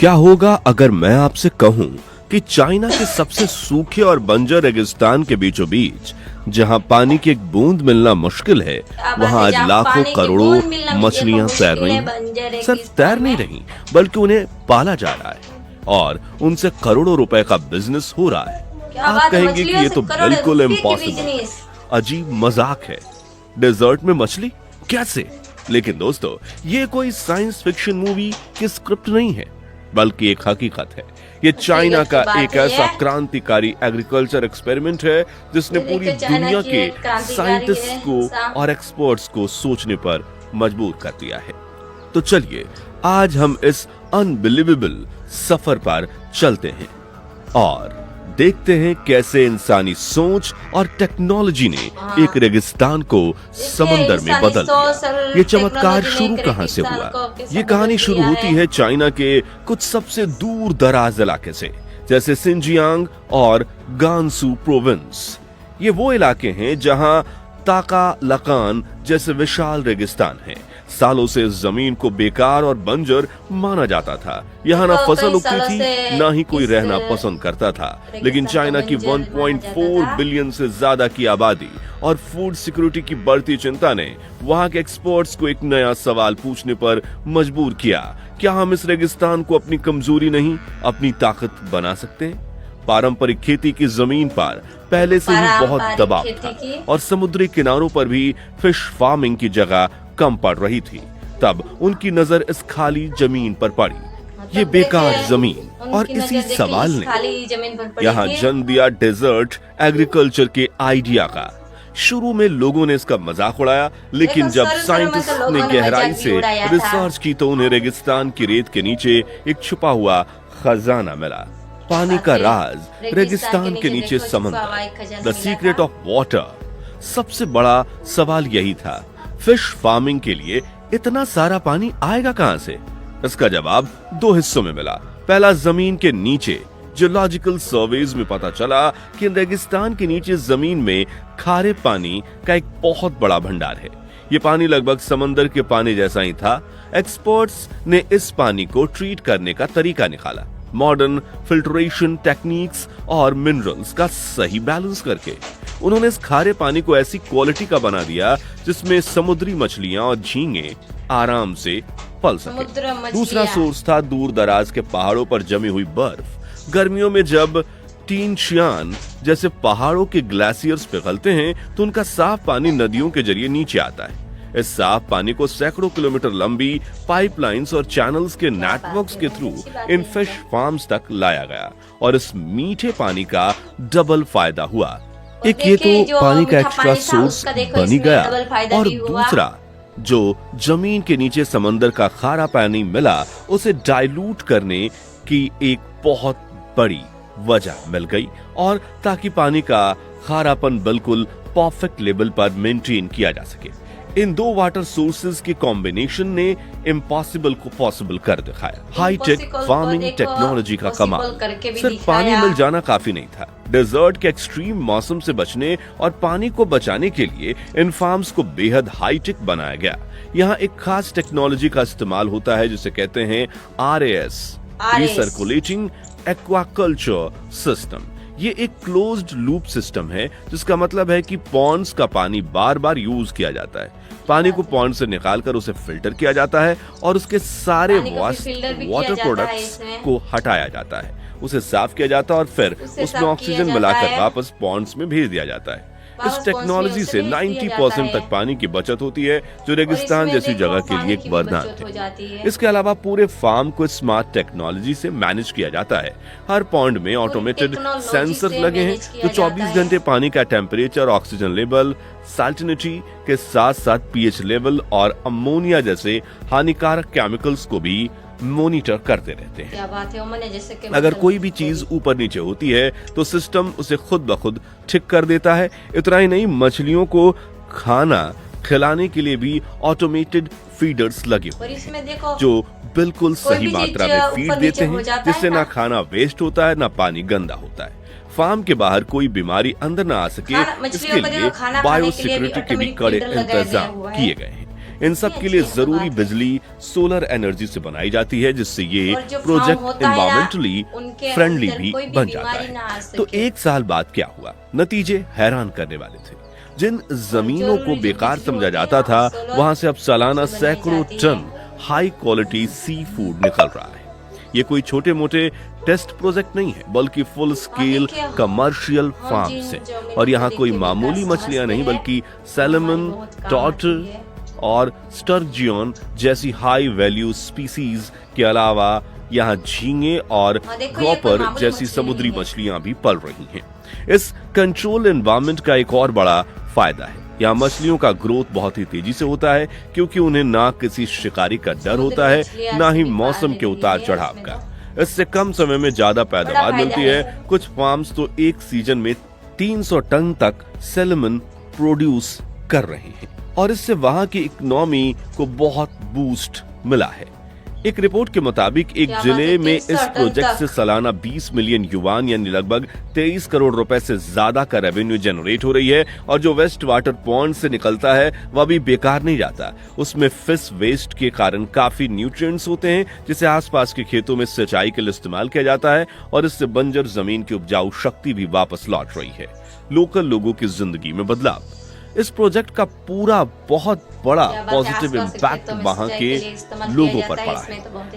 क्या होगा अगर मैं आपसे कहूं कि चाइना के सबसे सूखे और बंजर रेगिस्तान के बीचों बीच जहां पानी की एक बूंद मिलना मुश्किल है, वहां आज लाखों करोड़ों मछलियां तैर रही हैं। सिर्फ तैर नहीं रही, बल्कि उन्हें पाला जा रहा है और उनसे करोड़ों रुपए का बिजनेस हो रहा है। आप कहेंगे कि ये तो बिल्कुल इम्पॉसिबल, अजीब मजाक है। डेजर्ट में मछली कैसे? लेकिन दोस्तों, ये कोई साइंस फिक्शन मूवी की स्क्रिप्ट नहीं है, बल्कि एक हकीकत है। ये चाइना का एक ऐसा क्रांतिकारी एग्रीकल्चर एक्सपेरिमेंट है जिसने पूरी दुनिया के साइंटिस्ट को और एक्सपर्ट्स को सोचने पर मजबूर कर दिया है। तो चलिए आज हम इस अनबिलीवेबल सफर पर चलते हैं और देखते हैं कैसे इंसानी सोच और टेक्नोलॉजी ने एक रेगिस्तान को समंदर में बदल दिया। ये चमत्कार शुरू कहां से हुआ? ये कहानी शुरू होती है चाइना के कुछ सबसे दूर दराज इलाके से, जैसे सिंजियांग और गांसू प्रोविंस। ये वो इलाके हैं जहां ताकालकान जैसे विशाल रेगिस्तान है। सालों से इस जमीन को बेकार और बंजर माना जाता था। यहाँ ना फसल उगती थी, ना ही कोई रहना पसंद करता था। लेकिन चाइना की 1.4 बिलियन से ज्यादा की आबादी और फूड सिक्योरिटी की बढ़ती चिंता ने वहाँ के एक्सपर्ट्स को एक नया सवाल पूछने पर मजबूर किया। क्या हम इस रेगिस्तान को अपनी कमजोरी नहीं, अपनी ताकत बना सकते हैं? पारंपरिक खेती की जमीन पर पहले से ही बहुत दबाव था और समुद्री किनारों पर भी फिश फार्मिंग की जगह कम पड़ रही थी। तब उनकी नजर इस खाली जमीन पर पड़ी। ये बेकार जमीन और इसी सवाल ने यहाँ जन्म दिया डेजर्ट एग्रीकल्चर के आइडिया का। शुरू में लोगों ने इसका मजाक उड़ाया, लेकिन जब साइंटिस्ट ने गहराई से रिसर्च की तो उन्हें रेगिस्तान की रेत के नीचे एक छुपा हुआ खजाना मिला। पानी का राज रेगिस्तान के नीचे समंदर, द सीक्रेट ऑफ वाटर। सबसे बड़ा सवाल यही था, फिश फार्मिंग के लिए इतना सारा पानी आएगा कहां से? इसका जवाब दो हिस्सों में मिला। पहला, जमीन के नीचे। जियोलॉजिकल सर्वेज में पता चला कि रेगिस्तान के नीचे जमीन में खारे पानी का एक बहुत बड़ा भंडार है। ये पानी लगभग समंदर के पानी जैसा ही था। एक्सपर्ट्स ने इस पानी को ट्रीट करने का तरीका निकाला, मॉडर्न फिल्ट्रेशन टेक्निक्स और मिनरल्स का सही बैलेंस करके। उन्होंने इस खारे पानी को ऐसी क्वालिटी का बना दिया जिसमें समुद्री मछलियां और झींगे आराम से पल सके। दूसरा सोर्स था दूर दराज के पहाड़ों पर जमी हुई बर्फ। गर्मियों में जब टिनचियान जैसे पहाड़ों के ग्लेशियर्स पिघलते हैं तो उनका साफ पानी नदियों के जरिए नीचे आता है। इस साफ पानी को सैकड़ों किलोमीटर लंबी पाइपलाइंस और चैनल्स के नेटवर्क्स के थ्रू इन फिश फार्म्स तक लाया गया और इस मीठे पानी का डबल फायदा हुआ। एक ये तो पानी का एक्स्ट्रा सोर्स बनी गया, और दूसरा, जो जमीन के नीचे समंदर का खारा पानी मिला, उसे डाइल्यूट करने की एक बहुत बड़ी वजह मिल गई, और ताकि पानी का खारापन बिल्कुल परफेक्ट लेवल पर मेंटेन किया जा सके। इन दो वाटर सोर्सेज के कॉम्बिनेशन ने इम्पॉसिबल को पॉसिबल कर दिखाया। हाई टेक फार्मिंग टेक्नोलॉजी का कमाल। सिर्फ पानी मिल जाना काफी नहीं था। डेजर्ट के एक्सट्रीम मौसम से बचने और पानी को बचाने के लिए इन फार्म्स को बेहद हाई टेक बनाया गया। यहाँ एक खास टेक्नोलॉजी का इस्तेमाल होता है जिसे कहते हैं RAS, रिसर्कुलेटिंग एक्वाकल्चर सिस्टम। ये एक क्लोज्ड लूप सिस्टम है, जिसका मतलब है कि पॉन्ड्स का पानी बार बार यूज किया जाता है। पानी को पॉन्ड से निकालकर उसे फिल्टर किया जाता है और उसके सारे वाटर प्रोडक्ट्स को हटाया जाता है। उसे साफ किया जाता है और फिर उसमें ऑक्सीजन मिलाकर वापस पॉन्ड्स में भेज दिया जाता है। इस टेक्नोलॉजी से 90% तक पानी की बचत होती है, जो रेगिस्तान जैसी जगह के लिए एक वरदान है। इसके अलावा पूरे फार्म को स्मार्ट टेक्नोलॉजी से मैनेज किया जाता है। हर पॉन्ड में ऑटोमेटेड सेंसर लगे हैं जो 24 घंटे पानी का टेम्परेचर, ऑक्सीजन लेवल, सैलिनिटी के साथ साथ pH लेवल और अमोनिया जैसे हानिकारक केमिकल्स को भी मॉनिटर करते रहते हैं। क्या बात है, जैसे कि अगर कोई भी चीज ऊपर नीचे होती है तो सिस्टम उसे खुद ब खुद ठीक कर देता है। इतना ही नहीं, मछलियों को खाना खिलाने के लिए भी ऑटोमेटेड फीडर्स लगे हुए हैं जो बिल्कुल सही मात्रा में फीड देते हैं, जिससे ना खाना वेस्ट होता है ना पानी गंदा होता है। फार्म के बाहर कोई बीमारी अंदर ना आ सके, इसके लिए बायोसिक्योरिटी के भी कड़े इंतजाम किए गए हैं। इन सब के लिए जरूरी बिजली सोलर एनर्जी से बनाई जाती है, जिससे ये प्रोजेक्ट एनवायरमेंटली फ्रेंडली भी बन जाता है। तो एक साल बाद क्या हुआ, नतीजे हैरान करने वाले थे। जिन जमीनों को बेकार समझा जाता था, वहां से अब सालाना सैकड़ों ton high quality sea food निकल रहा है। ये कोई छोटे मोटे टेस्ट प्रोजेक्ट नहीं है, बल्कि फुल स्केल कमर्शियल फार्म्स है। और यहाँ कोई मामूली मछलियां नहीं, बल्कि सैल्मन, टॉर्टर और स्टर्जियन जैसी हाई वैल्यू स्पीसीज के अलावा यहाँ झींगे और ग्रोपर जैसी समुद्री मछलियां भी पल रही हैं। इस कंट्रोल एनवायरनमेंट का एक और बड़ा फायदा है, यहाँ मछलियों का ग्रोथ बहुत ही तेजी से होता है, क्योंकि उन्हें ना किसी शिकारी का डर होता है, ना ही मौसम के उतार चढ़ाव का। इससे कम समय में ज्यादा पैदावार मिलती है। कुछ फार्म्स तो एक सीजन में 300 टन तक सैल्मन प्रोड्यूस कर रहे हैं, और इससे वहां की इकोनॉमी को बहुत बूस्ट मिला है। एक रिपोर्ट के मुताबिक एक जिले में इस प्रोजेक्ट से सालाना 20 मिलियन युवान यानी लगभग 23 करोड़ रुपए से ज्यादा का रेवेन्यू जनरेट हो रही है। और जो वेस्ट वाटर पॉन्ड से निकलता है वह भी बेकार नहीं जाता। उसमें फिश वेस्ट के कारण काफी न्यूट्रिएंट्स होते हैं, जिसे आसपास के खेतों में सिंचाई के लिए इस्तेमाल किया जाता है, और इससे बंजर जमीन की उपजाऊ शक्ति भी वापस लौट रही है। लोकल लोगों की जिंदगी में बदलाव। इस प्रोजेक्ट का पूरा बहुत बड़ा पॉजिटिव इम्पैक्ट वहां के लोगों पर पड़ा है।